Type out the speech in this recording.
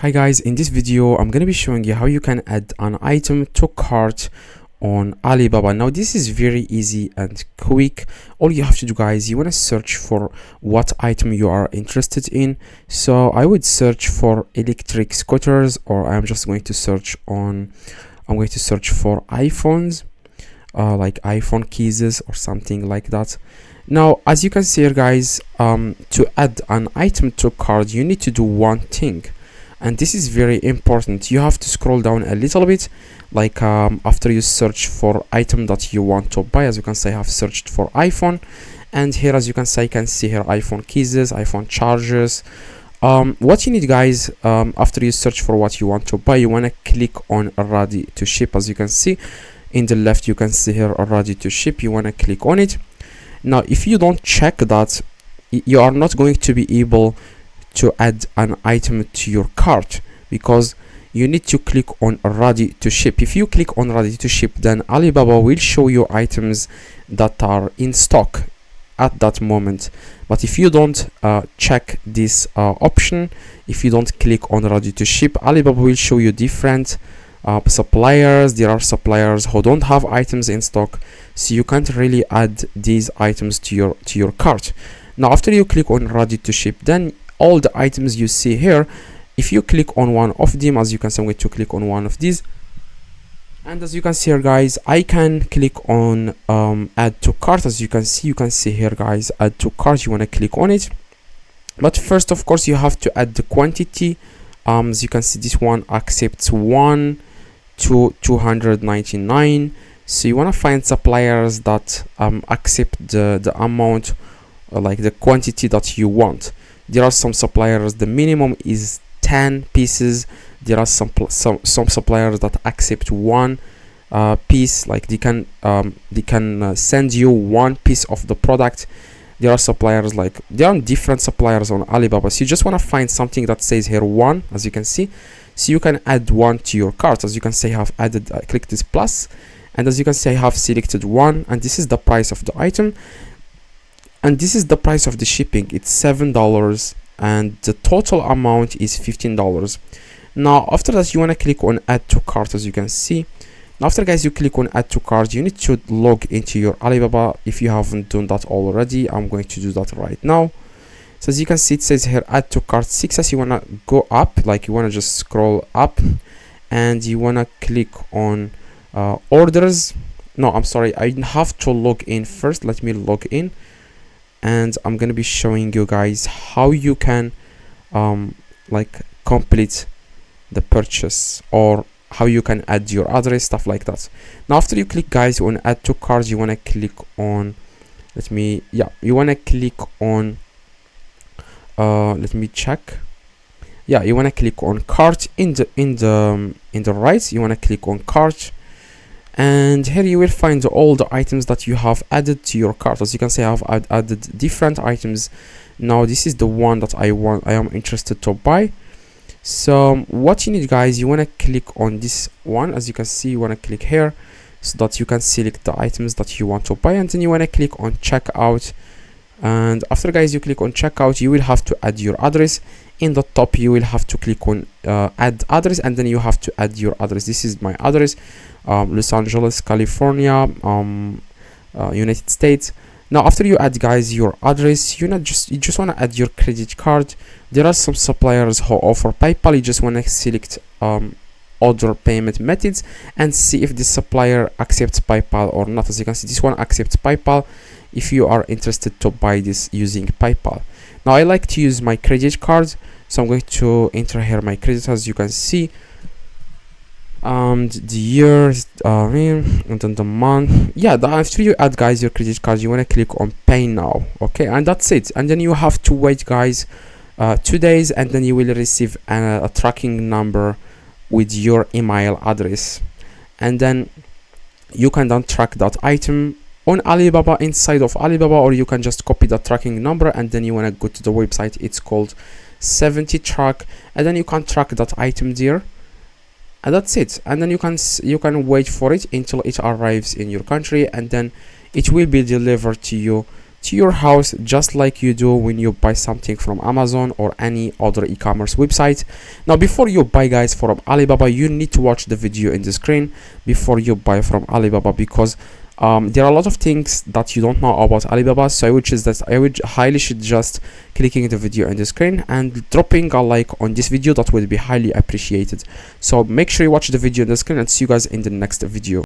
Hi guys, in this video I'm going to be showing you how you can add an item to cart on Alibaba. Now this is very easy and quick. All you have to do, guys, you want to search for what item you are interested in. So I would search for electric scooters, or I'm going to search for iPhones, like iPhone keys or something like that. Now as you can see here, guys, to add an item to cart you need to do one thing, and this is very important. You have to scroll down a little bit, like after you search for item that you want to buy. As you can see, I have searched for iPhone, and here, as you can see, I can see here iPhone keys, iPhone chargers. What you need, guys, after you search for what you want to buy, you want to click on ready to ship. As you can see in the left, you can see here ready to ship. You want to click on it. Now if you don't check that, you are not going to be able to add an item to your cart, because you need to click on ready to ship. If you click on ready to ship, then Alibaba will show you items that are in stock at that moment. But if you don't check this option, if you don't click on ready to ship, Alibaba will show you different suppliers. There are suppliers who don't have items in stock, so you can't really add these items to your cart. Now after you click on ready to ship, then all the items you see here, if you click on one of them, as you can see, I'm going to click on one of these, and as you can see here, guys, I can click on add to cart. As you can see here, guys, add to cart. You want to click on it, but first, of course, you have to add the quantity. As you can see, this one accepts 1 to 299, so you want to find suppliers that accept the amount, like the quantity that you want. There are some suppliers the minimum is 10 pieces. There are some suppliers that accept one piece, like they can send you one piece of the product. There are suppliers, like there are different suppliers on Alibaba, so you just want to find something that says here one, as you can see, so you can add one to your cart. As you can see, I have added, click this plus, and as you can see, I have selected one, and this is the price of the item, and this is the price of the shipping. It's $7, and the total amount is $15. Now after that, you want to click on add to cart. As you can see, now after, guys, you click on add to cart, you need to log into your Alibaba. If you haven't done that already, I'm going to do that right now. So as you can see, it says here add to cart success. You want to go up, like you want to just scroll up, and you want to click on orders. No, I'm sorry, I have to log in first. Let me log in, and I'm going to be showing you guys how you can like complete the purchase, or how you can add your address, stuff like that. Now after you click, guys, on add to cart, you want to click on, you want to click on let me check. You want to click on cart. In the right, you want to click on cart, and here you will find all the items that you have added to your cart. As you can see, I have added different items. Now this is the one that I am interested to buy. So what you need, guys, you want to click on this one. As you can see, you want to click here so that you can select the items that you want to buy, and then you want to click on checkout. And after, guys, you click on checkout, you will have to add your address. In the top, you will have to click on add address, and then you have to add your address. This is my address, Los Angeles, California, United States. Now after you add, guys, your address, you just want to add your credit card. There are some suppliers who offer PayPal. You just want to select other payment methods and see if this supplier accepts PayPal or not. As you can see, this one accepts PayPal if you are interested to buy this using PayPal. Now I like to use my credit card, so I'm going to enter here my credit. As you can see, the year, and then the month. After you add, guys, your credit card, you want to click on pay now. Okay, and that's it. And then you have to wait, guys, 2 days, and then you will receive a tracking number with your email address, and then you can then track that item on Alibaba, inside of Alibaba, or you can just copy the tracking number, and then you want to go to the website. It's called 70 track, and then you can track that item there, and that's it. And then you can wait for it until it arrives in your country, and then it will be delivered to to your house, just like you do when you buy something from Amazon or any other e-commerce website. Now before you buy guys from Alibaba, you need to watch the video in the screen before you buy from Alibaba, because there are a lot of things that you don't know about Alibaba. So I would highly suggest clicking the video in the screen and dropping a like on this video. That would be highly appreciated. So make sure you watch the video in the screen, and see you guys in the next video.